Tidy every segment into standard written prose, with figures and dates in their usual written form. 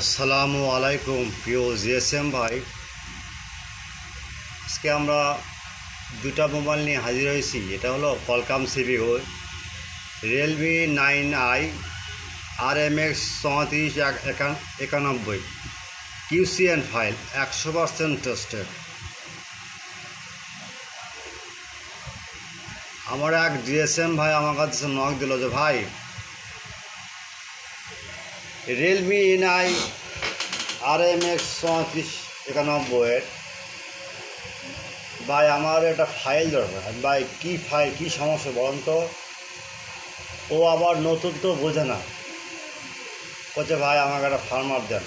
আসসালামু আলাইকুম প্রিয় জিএসএম ভাই। আজকে আমরা দুটা মোবাইল নিয়ে হাজির হয়েছি। এটা হলো Qualcomm CPU Realme 9i RMX3491 QCN file 100% tested. আমার এক জিএসএম ভাই আমার কাছে নক দিল যে ভাই রিয়েলমি 9i RMX3491 ভাই আমার একটা ফাইল দরকার। ভাই কী ফাইল, কী সমস্যা বলুন তো। ও আবার নতুন তো বোঝে না, বলছে ভাই আমাকে একটা ফার্মার দেন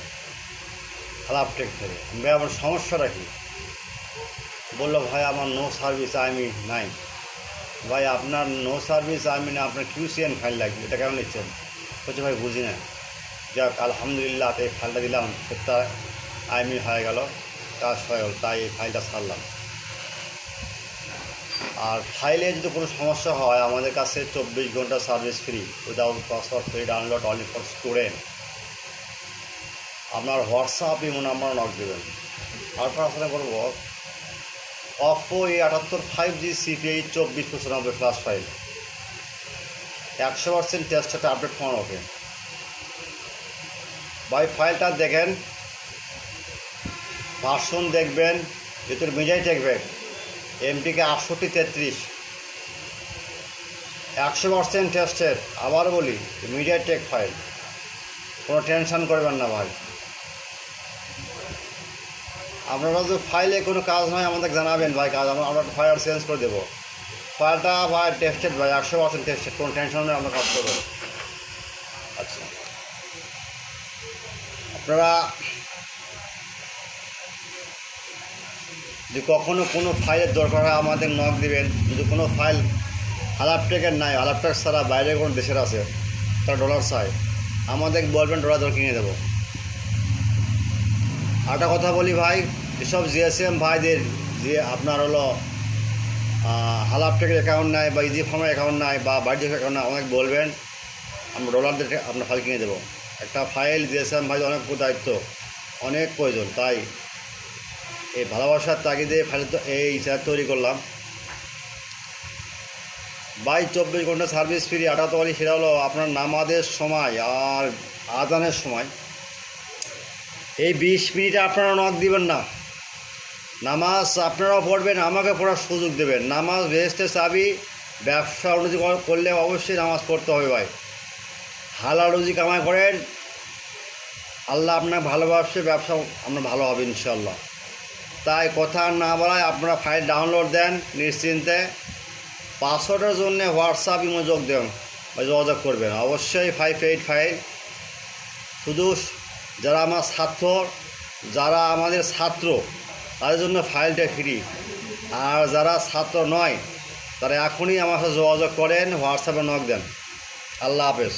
ল্যাপটপ থেকে। ভাই আমার সমস্যাটা কী? বললো ভাই আমার নো সার্ভিস আইমি নাই। ভাই আপনার নো সার্ভিস আইমি না, আপনার QCN ফাইল লাগবে, এটা কেন নিচ্ছেন? বলছে ভাই বুঝি না। যাক আলহামদুলিল্লাহ, এই ফাইলটা দিলাম, সেটা আইমি হয়ে গেল, কাজ হয়ে গেল, তাই এই ফাইলটা ছাড়লাম। আর ফাইলে যদি কোনো সমস্যা হয় আমাদের কাছে 24 ঘন্টা service free, without password, free download, only for student. আপনার হোয়াটসঅ্যাপ ইমো নাম্বার নক দেবেন। আর প্রার্থনা করবো Oppo A78 5G CPI 2495 flush file 100% test, একটা আপডেট ফোন। ওকে ভাই ফাইলটা দেখেন, ভার্সন দেখবেন, ভিতর মিডিয়াই দেখবেন MTK 6833 100% টেস্টের। আবার বলি মিডিয়া টেক ফাইল, কোনো টেনশন করবেন না ভাই। আপনারা যদি ফাইলে কোনো কাজ নয় আমাদের জানাবেন ভাই, কাজ আমরা ফাইল চেঞ্জ করে দেবো। ফাইলটা ভাই টেস্টেড ভাই, 100% টেস্টেড, কোনো টেনশন নেই, আমরা কাজ করবো। আচ্ছা আপনারা যদি কখনও কোনো ফাইলের দরকার হয় আমাদের নক দিবেন। যদি কোনো ফাইল ল্যাপটপের নাই, ল্যাপটপ ছাড়া বাইরে কোনো দেশের আছে, তারা ডলার চায়, আমাদের বলবেন, ডলার কিনে দেবো। আরেকটা কথা বলি ভাই, এসব জিএসএম ভাইদের যে আপনার হলো ল্যাপটপের অ্যাকাউন্ট নাই বা ইজি ফার্মের অ্যাকাউন্ট নাই বা বাড়ির অ্যাকাউন্ট নাই, অনেক বলবেন, আমরা ডলার দিয়ে আপনার ফাইল কিনে দেবো। একটা ফাইল জিএসএম ভাই অনেক দায়িত্ব, অনেক প্রয়োজন, তাই এই ভালোবাসার তাগিদে ফাইল এই তৈরি করলাম ভাই। 24 ঘন্টা সার্ভিস ফ্রি, 78 সেটা হলো আপনার নামাজের সময় আর আজানের সময়। এই 20 মিনিটে আপনারা নক দিবেন না, নামাজ আপনারাও পড়বেন, আমাকে পড়ার সুযোগ দেবেন। নামাজ বেহেশতের চাবি, ব্যবসা উন্নতি করলে অবশ্যই নামাজ পড়তে হবে ভাই। হালাল রুজি কামাই করেন, আল্লাহ আপনার ভালোবাসে, ব্যবসা আপনার ভালো হবে ইনশাল্লাহ। তাই কথা না বলায় আপনারা ফাইল ডাউনলোড দেন নিশ্চিন্তে। পাসওয়ার্ডের জন্য হোয়াটসঅ্যাপ ইমো যোগ দেন বা যোগাযোগ করবেন অবশ্যই 58 ফাইল। শুধু যারা আমার ছাত্র, যারা আমাদের ছাত্র তাদের জন্য ফাইলটা ফ্রি, আর যারা ছাত্র নয় তারা এখনই আমার সাথে যোগাযোগ করেন, হোয়াটসঅ্যাপে নক দেন। আল্লাহ হাফেজ।